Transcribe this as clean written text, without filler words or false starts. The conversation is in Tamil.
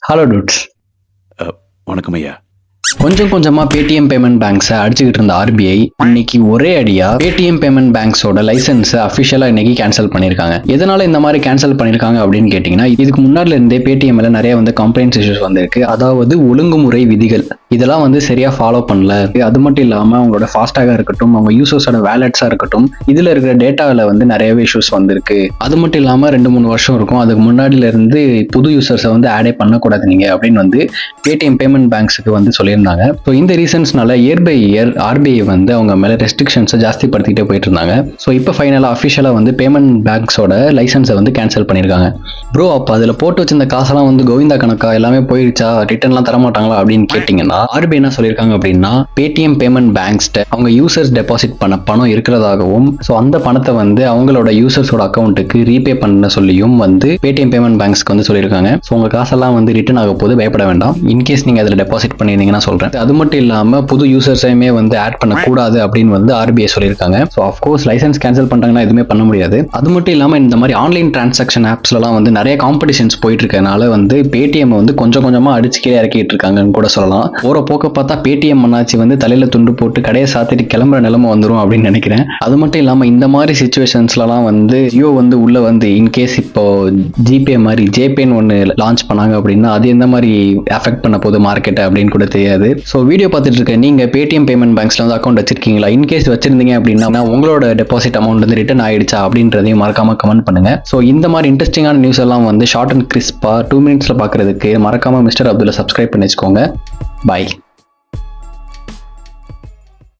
Hello dudes. வணக்கம் ஐயா. கொஞ்சம் கொஞ்சமா பேடிஎம் பேமெண்ட் பேங்க்ஸை அடிச்சுக்கிட்டு இருந்த ஆர்பிஐ இன்னைக்கு ஒரே அடியா பேடிஎம் பேமெண்ட் பேங்க்ஸோட லைசன்ஸை அஃபிஷியலா இன்னைக்கு கேன்சல் பண்ணிருக்காங்க. எதனால இந்த மாதிரி கேன்சல் பண்ணிருக்காங்க அப்படின்னு கேட்டீங்கன்னா, இதுக்கு முன்னாடில இருந்தே பேடிஎம்ல நிறைய கம்ப்ளைண்ட்ஸ் இஷ்யூஸ் வந்திருக்கு. அதாவது ஒழுங்குமுறை விதிகள் இதெல்லாம் சரியா ஃபாலோ பண்ணல. அது மட்டும் இல்லாம அவங்களோட ஃபாஸ்டாக இருக்கட்டும், அவங்க யூசர்ஸோட வேலட்ஸா இருக்கட்டும், இதுல இருக்கிற டேட்டாவில் நிறையவே இஷ்யூஸ் வந்திருக்கு. அது மட்டும் இல்லாம 2-3 வருஷம் இருக்கும், அதுக்கு முன்னாடில இருந்து புது யூசர்ஸை ஆடே பண்ணக்கூடாது நீங்க அப்படின்னு பேடிஎம் பேமெண்ட் பேங்க்ஸுக்கு சொல்லியிருந்தாங்க. ஸோ இந்த ரீசன்ஸ்னால இயர் பை இயர் ஆர்பிஐ அவங்க மேல ரெஸ்ட்ரிக்ஷன்ஸை ஜாஸ்தி படுத்திட்டே போயிட்டு இருந்தாங்க. ஸோ இப்போ ஃபைனலாக அஃபிஷியலாக பேமெண்ட் பேங்க்ஸோட லைசன்ஸை கேன்சல் பண்ணியிருக்காங்க. ப்ரோ, அப்போ அதில் போட்டு வச்சிருந்த காசெல்லாம் கோவிந்தா கணக்கா எல்லாமே போயிடுச்சா, ரிட்டர்ன்லாம் தர மாட்டாங்களா அப்படின்னு கேட்டிங்கன்னா, ஆர்பிஐ என்ன சொல்லியிருக்காங்க அப்படின்னா, பேடிஎம் பேமெண்ட் பேங்க்ஸ்ட அவங்க யூசர்ஸ் டெபாசிட் பண்ண பணம் இருக்கிறதாகவும், ஸோ அந்த பணத்தை அவங்களோட யூசர்ஸோட அக்கௌண்ட்டுக்கு ரீபே பண்ண சொல்லியும் பேடிஎம் பேமெண்ட் பேங்க்ஸ்க்கு சொல்லியிருக்காங்க. ஸோ உங்க காசெல்லாம் ரிட்டர்ன் ஆக போது பயப்பட வேண்டாம். இன்கேஸ் நீங்க அதில் டெபாசிட் பண்ணியிருந்தீங்கன்னா சொல்றேன். அது மட்டும் இல்லாம புது யூசர்ஸையுமே ஆட் பண்ணக்கூடாது அப்படின்னு ஆர்பிஐ சொல்லியிருக்காங்க. ஸோ ஆஃப்கோர்ஸ் லைசன்ஸ் கேன்சல் பண்றாங்கன்னா எதுவுமே பண்ண முடியாது. அது மட்டும் இல்லாம இந்த மாதிரி ஆன்லைன் டிரான்சாக்ஷன் ஆப்ஸ்லாம் நிறைய காம்படிஷன்ஸ் போயிட்டு இருக்கனால பேடிஎம் கொஞ்சம் கொஞ்சமா அடிச்சு கீழே இறக்கிட்டு இருக்காங்கன்னு கூட சொல்லலாம். போற போக்க பார்த்தா பேடிஎம் அண்ணாச்சி தலையில துண்டு போட்டு கடையை சாத்திட்டு கிளம்புற நிலைமை வந்துடும் அப்படின்னு நினைக்கிறேன். அது மட்டும் இல்லாம இந்த மாதிரி சிச்சுவேஷன்ஸ்லாம் ஜியோ உள்ள இன்கேஸ் இப்போ ஜிபே மாதிரி ஜேபேன்னு ஒன்று லான்ச் பண்ணாங்க அப்படின்னா அது எந்த மாதிரி அஃபெக்ட் பண்ண போகுது மார்க்கெட் அப்படின்னு கூட தெரியாது. ஸோ வீடியோ பார்த்துட்டு இருக்க நீங்க பேடிஎம் பேமெண்ட் பேங்க்ஸ்ல அக்கௌண்ட் வச்சிருக்கீங்களா? இன்கேஸ் வச்சிருந்தீங்க அப்படின்னா உங்களோட டெபாசிட் அமௌண்ட் ரிட்டர்ன் ஆயிடுச்சா அப்படின்றதையும் மறக்காம கமெண்ட் பண்ணுங்க. ஸோ இந்த மாதிரி இன்ட்ரெஸ்டிங்கான நியூஸ் எல்லாம் ஷார்ட் அண்ட் கிறிஸ்பா 2 மினிட்ஸ்ல பாக்குறதுக்கு மறக்காம மிஸ்டர் அப்துல்ல சப்ஸ்கிரைப் பண்ணி வச்சுக்கோங்க. பாய்.